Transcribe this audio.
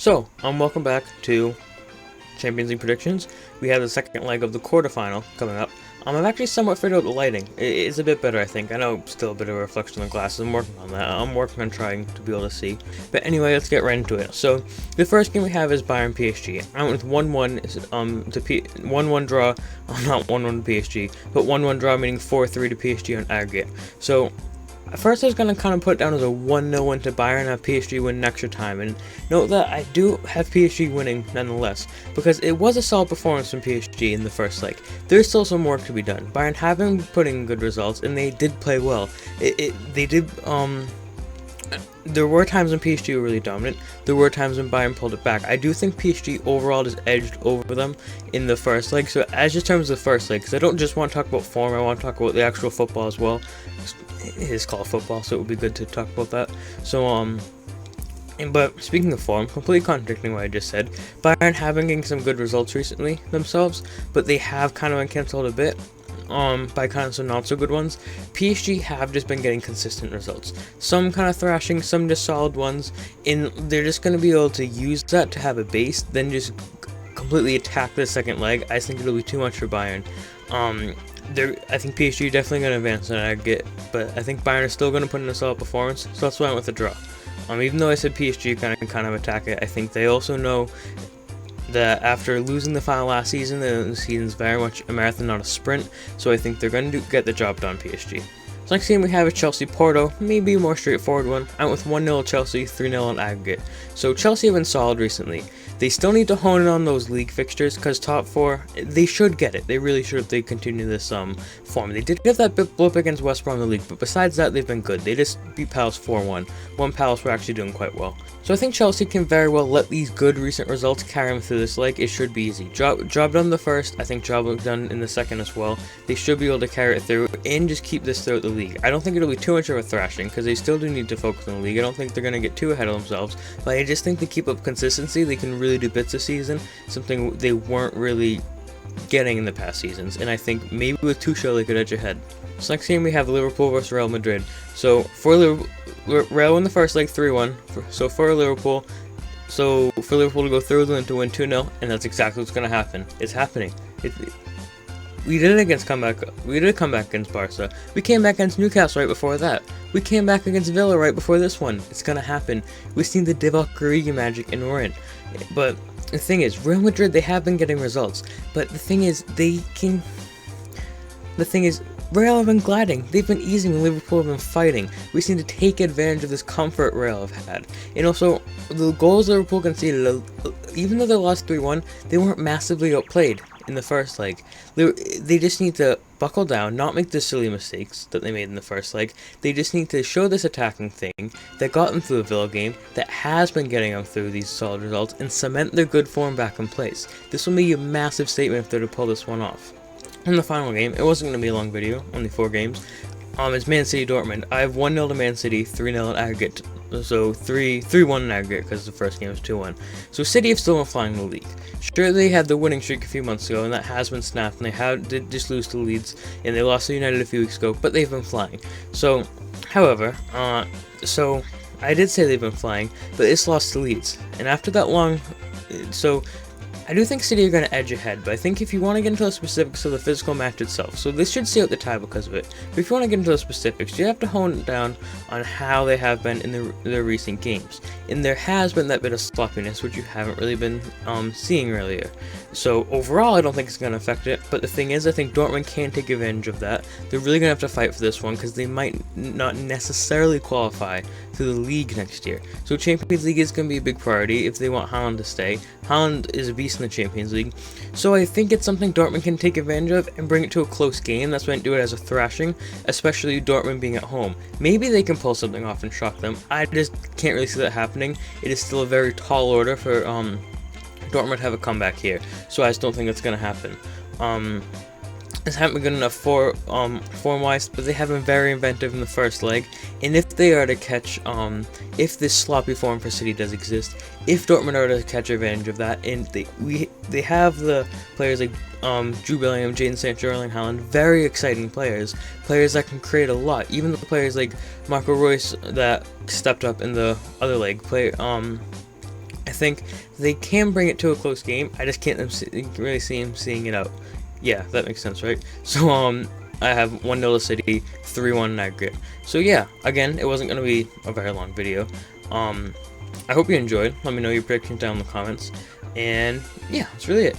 So, welcome back to Champions League predictions. We have the second leg of the quarterfinal coming up. I've actually somewhat figured out the lighting. It's a bit better, I think. I know it's still a bit of a reflection on the glasses. I'm working on that. I'm working on trying to be able to see. But anyway, let's get right into it. So, the first game we have is Bayern PSG. I went with 1-1, 1-1 draw. Not 1-1 to PSG, but 1-1 draw, meaning 4-3 to PSG on aggregate. So, at first I was going to kind of put it down as a 1-0 win to Bayern and have PSG win in extra time, and note that I do have PSG winning nonetheless, because it was a solid performance from PSG in the first leg. There's still some work to be done. Bayern have been putting good results, and they did play well. There were times when PSG were really dominant. There were times when Bayern pulled it back. I do think PSG overall just edged over them in the first leg. So as just terms of the first leg, because I don't just want to talk about form, I want to talk about the actual football as well. It is called football, so it would be good to talk about that. So but speaking of form, completely contradicting what I just said, Bayern have been getting some good results recently themselves, but they have kind of been cancelled a bit by kind of some not so good ones. PSG have just been getting consistent results. Some kind of thrashing, some just solid ones, and they're just going to be able to use that to have a base, then just completely attack the second leg. I think it'll be too much for Bayern. I think PSG are definitely going to advance in aggregate, but I think Bayern is still going to put in a solid performance, so that's why I went with a draw. Even though I said PSG kind of attack it, I think they also know that after losing the final last season, the season's very much a marathon, not a sprint, so I think they're going to get the job done, PSG. So next game we have a Chelsea-Porto, maybe a more straightforward one. I went with 1-0 Chelsea, 3-0 on aggregate. So Chelsea have been solid recently. They still need to hone in on those league fixtures, because top four, they should get it. They really should if they continue this form. They did get that blip against West Brom in the league, but besides that, they've been good. They just beat Palace 4-1. Palace were actually doing quite well. So I think Chelsea can very well let these good recent results carry them through this leg. It should be easy. Job done the first, I think job done in the second as well. They should be able to carry it through and just keep this throughout the league. I don't think it'll be too much of a thrashing, because they still do need to focus on the league. I don't think they're going to get too ahead of themselves, but I just think they keep up consistency. They can really do bits this season, something they weren't really getting in the past seasons, and I think maybe with Tuchel they could edge ahead. So next game we have Liverpool versus Real Madrid. So for Real in the first leg 3-1, so for Liverpool to go through and to win 2-0, and that's exactly what's going to happen. It's happening. We did it we did come back against Barca. We came back against Newcastle right before that. We came back against Villa right before this one. It's gonna happen. We've seen the Divock Origi magic, and we're in. But the thing is, Real Madrid, they have been getting results. But the thing is, Real have been gliding. They've been easing when Liverpool have been fighting. We seem to take advantage of this comfort Real have had. And also, the goals Liverpool conceded, even though they lost 3-1, they weren't massively outplayed in the first leg. They just need to buckle down, not make the silly mistakes that they made in the first leg. They just need to show this attacking thing that got them through the Villa game, that has been getting them through these solid results, and cement their good form back in place. This will be a massive statement if they're to pull this one off. In the final game, it wasn't going to be a long video, only 4 games. It's Man City Dortmund. I have 1-0 to Man City, 3-0 in aggregate. So 3-1 in aggregate, because the first game was 2-1. So City have still been flying the league. Sure, they had the winning streak a few months ago, and that has been snapped, and they did just lose to Leeds, and they lost to United a few weeks ago, but they've been flying. So, however, so I did say they've been flying, but it's lost to Leeds. And after that I do think City are going to edge ahead, but I think if you want to get into the specifics of the physical match itself, so this should see out the tie because of it, but if you want to get into the specifics, you have to hone it down on how they have been in their recent games. And there has been that bit of sloppiness, which you haven't really been seeing earlier. So overall, I don't think it's going to affect it, but the thing is, I think Dortmund can take advantage of that. They're really going to have to fight for this one, because they might not necessarily qualify to the league next year. So Champions League is going to be a big priority if they want Haaland to stay. Haaland is a beast in the Champions League, so I think it's something Dortmund can take advantage of and bring it to a close game. That's why I do it as a thrashing, especially Dortmund being at home. Maybe they can pull something off and shock them. I just can't really see that happening. It is still a very tall order for Dortmund to have a comeback here, so I just don't think it's going to happen. This haven't been good enough form-wise, but they have been very inventive in the first leg, and if they are to catch, if this sloppy form for City does exist, if Dortmund are to catch advantage of that, and they have the players like Jude Bellingham, Jadon Sancho, Erling Haaland, very exciting players that can create a lot. Even the players like Marco Reus that stepped up in the other leg, I think they can bring it to a close game. I just can't really see him seeing it out. Yeah, that makes sense, right? So I have 1-0 City, 3-1 aggregate. So yeah, again, it wasn't gonna be a very long video. I hope you enjoyed. Let me know your predictions down in the comments. And yeah, that's really it.